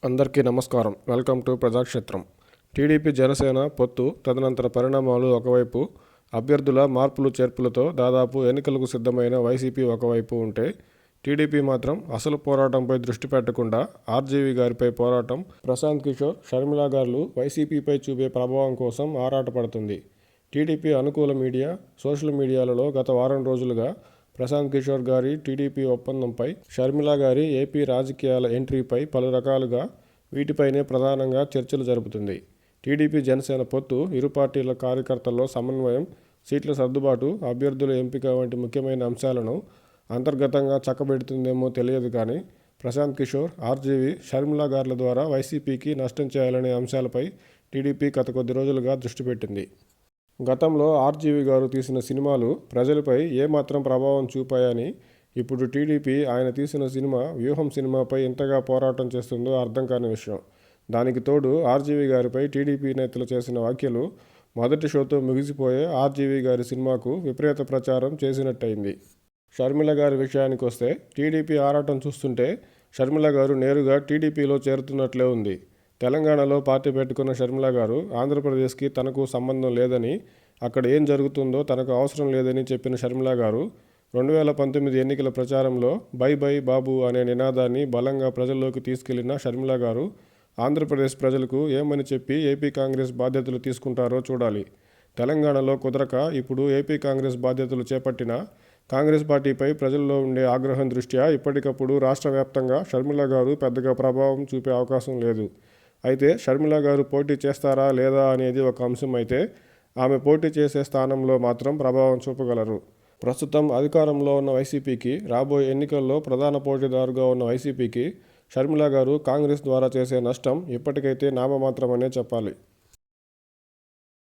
అందరికీ నమస్కారం. Welcome to Prajakshetram. TDP Janasena పొత్తు తదనంతర పరిణామాలు ఒకవైపు, అభ్యర్థుల మార్పులు చేర్పులతో దాదాపు ఎన్నికలకు సిద్ధమైన వైసీపీ ఒకవైపు ఉంటే, టీడీపీ మాత్రం అసలు పోరాటంపై దృష్టి పెట్టకుండా ఆర్జీవీ గారిపై పోరాటం, ప్రశాంత్ కిషోర్, షర్మిల గారు వైసీపీపై చూపే ప్రభావం కోసం ఆరాటపడుతుంది. టీడీపీ అనుకూల మీడియా, సోషల్ మీడియాలలో గత వారం రోజులుగా ప్రశాంత్ కిషోర్ గారి టీడీపీ ఒప్పందంపై, షర్మిల గారి ఏపీ రాజకీయాల ఎంట్రీపై పలు రకాలుగా వీటిపైనే ప్రధానంగా చర్చలు జరుపుతుంది. టీడీపీ జనసేన పొత్తు, ఇరు పార్టీల కార్యకర్తల్లో సమన్వయం, సీట్ల సర్దుబాటు, అభ్యర్థుల ఎంపిక వంటి ముఖ్యమైన అంశాలను అంతర్గతంగా చక్కబెడుతుందేమో తెలియదు కానీ, ప్రశాంత్ కిషోర్, ఆర్జీవీ, షర్మిల గార్ల ద్వారా వైసీపీకి నష్టం చేయాలనే అంశాలపై టీడీపీ గత కొద్ది రోజులుగా దృష్టి పెట్టింది. గతంలో ఆర్జీవీ గారు తీసిన సినిమాలు ప్రజలపై ఏమాత్రం ప్రభావం చూపాయని, ఇప్పుడు టీడీపీ ఆయన తీసిన సినిమా వ్యూహం సినిమాపై ఇంతగా పోరాటం చేస్తుందో అర్థం కాని విషయం. దానికి తోడు ఆర్జీవీ గారిపై టీడీపీ నేతలు చేసిన వ్యాఖ్యలు మొదటి షోతో ముగిసిపోయే ఆర్జీవీ గారి సినిమాకు విపరీత ప్రచారం చేసినట్టయింది. షర్మిల గారి విషయానికి వస్తే, టీడీపీ ఆరాటం చూస్తుంటే షర్మిల గారు నేరుగా టీడీపీలో చేరుతున్నట్లే ఉంది. తెలంగాణలో పార్టీ పెట్టుకున్న షర్మిల గారు ఆంధ్రప్రదేశ్కి తనకు సంబంధం లేదని, అక్కడ ఏం జరుగుతుందో తనకు అవసరం లేదని చెప్పిన షర్మిల గారు 2019 ఎన్నికల ప్రచారంలో బై బై బాబు అనే నినాదాన్ని బలంగా ప్రజల్లోకి తీసుకెళ్లిన షర్మిల గారు ఆంధ్రప్రదేశ్ ప్రజలకు ఏమని చెప్పి ఏపీ కాంగ్రెస్ బాధ్యతలు తీసుకుంటారో చూడాలి. తెలంగాణలో కుదరక ఇప్పుడు ఏపీ కాంగ్రెస్ బాధ్యతలు చేపట్టిన కాంగ్రెస్ పార్టీపై ప్రజల్లో ఉండే ఆగ్రహం దృష్ట్యా ఇప్పటికప్పుడు రాష్ట్ర వ్యాప్తంగా షర్మిల గారు పెద్దగా ప్రభావం చూపే అవకాశం లేదు. అయితే షర్మిల గారు పోటీ చేస్తారా లేదా అనేది ఒక అంశం అయితే, ఆమె పోటీ చేసే స్థానంలో మాత్రం ప్రభావం చూపగలరు. ప్రస్తుతం అధికారంలో ఉన్న వైసీపీకి, రాబోయే ఎన్నికల్లో ప్రధాన పోటీదారుగా ఉన్న వైసీపీకి షర్మిల గారు కాంగ్రెస్ ద్వారా చేసే నష్టం ఇప్పటికైతే నామమాత్రమనే చెప్పాలి.